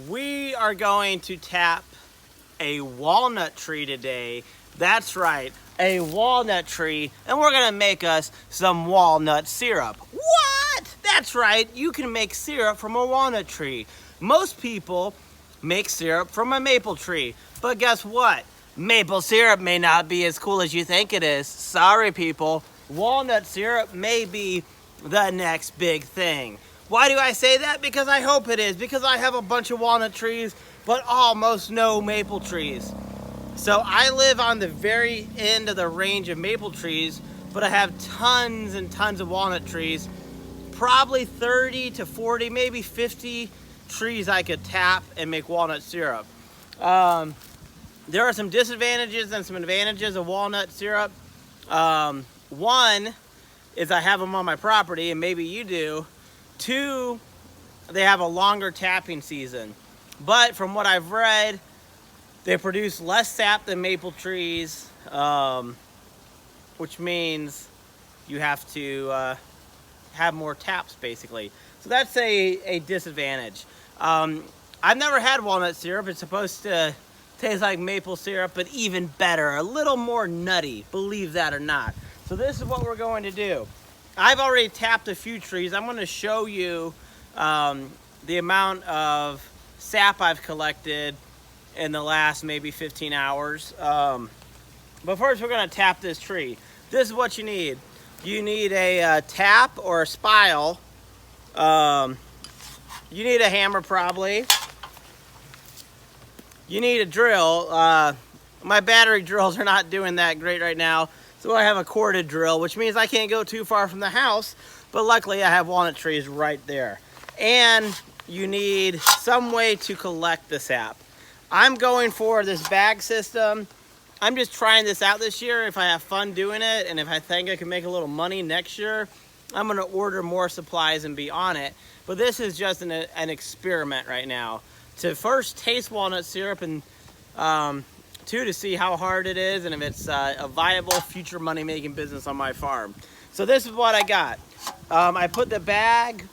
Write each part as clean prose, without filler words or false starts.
We are going to tap a walnut tree today. That's right, a walnut tree, and we're gonna make us some walnut syrup. What? That's right, you can make syrup from a walnut tree. Most people make syrup from a maple tree, but guess what? Maple syrup may not be as cool as you think it is. Sorry, people. Walnut syrup may be the next big thing. Why do I say that? Because I hope it is. Because I have a bunch of walnut trees, but almost no maple trees. So I live on the very end of the range of maple trees, but I have tons and tons of walnut trees. Probably 30 to 40, maybe 50 trees I could tap and make walnut syrup. There are some disadvantages and some advantages of walnut syrup. One is I have them on my property, and maybe you do. Two, they have a longer tapping season. But from what I've read, they produce less sap than maple trees, which means you have to have more taps, basically. So that's a disadvantage. I've never had walnut syrup. It's supposed to taste like maple syrup, but even better, a little more nutty, believe that or not. So this is what we're going to do. I've already tapped a few trees. I'm going to show you the amount of sap I've collected in the last maybe 15 hours. But first we're going to tap this tree. This is what you need. You need a tap or a spile. You need a hammer probably. You need a drill. My battery drills are not doing that great right now, so I have a corded drill, which means I can't go too far from the house, but luckily I have walnut trees right there. And you need some way to collect the sap. I'm going for this bag system. I'm just trying this out this year. If I have fun doing it, and if I think I can make a little money next year, I'm gonna order more supplies and be on it. But this is just an experiment right now. To first taste walnut syrup, and two, to see how hard it is and if it's a viable future money-making business on my farm. So this is what I got. I put the bag,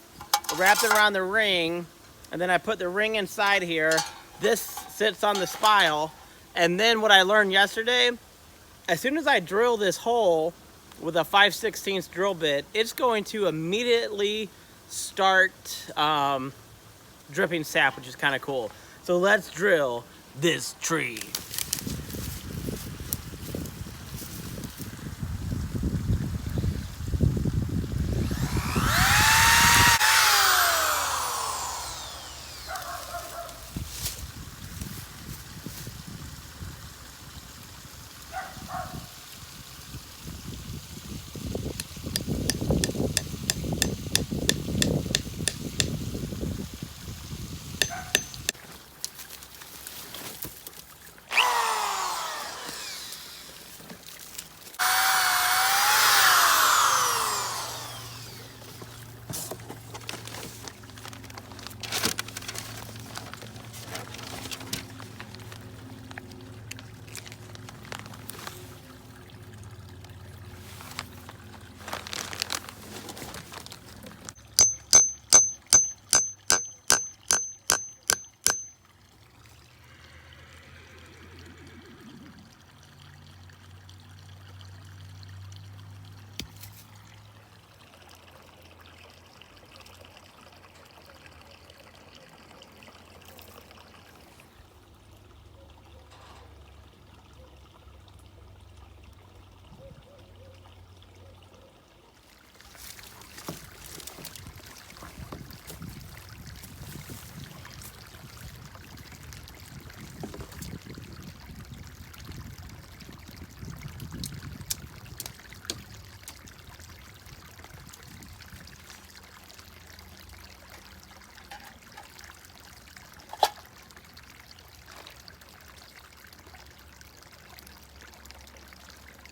wrapped it around the ring, and then I put the ring inside here. This sits on the spile, and then what I learned yesterday, as soon as I drill this hole with a 5/16 drill bit, it's going to immediately start dripping sap, which is kind of cool. So let's drill this tree.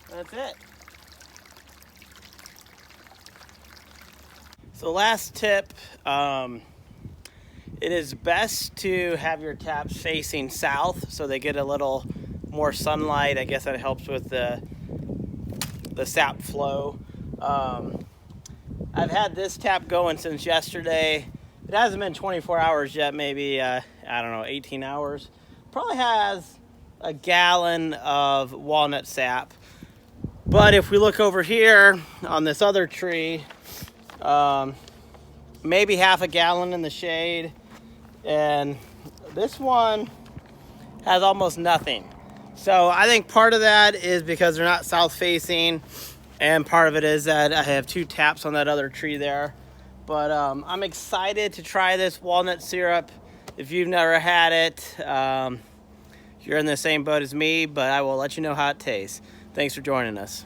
That's it. So last tip, it is best to have your taps facing south so they get a little more sunlight. I guess that helps with the sap flow. I've had this tap going since yesterday. It hasn't been 24 hours yet, maybe I don't know, 18 hours. Probably has a gallon of walnut sap. But if we look over here on this other tree, maybe half a gallon in the shade. And this one has almost nothing. So I think part of that is because they're not south facing, and part of it is that I have 2 taps on that other tree there. But I'm excited to try this walnut syrup. If you've never had it, you're in the same boat as me, but I will let you know how it tastes. Thanks for joining us.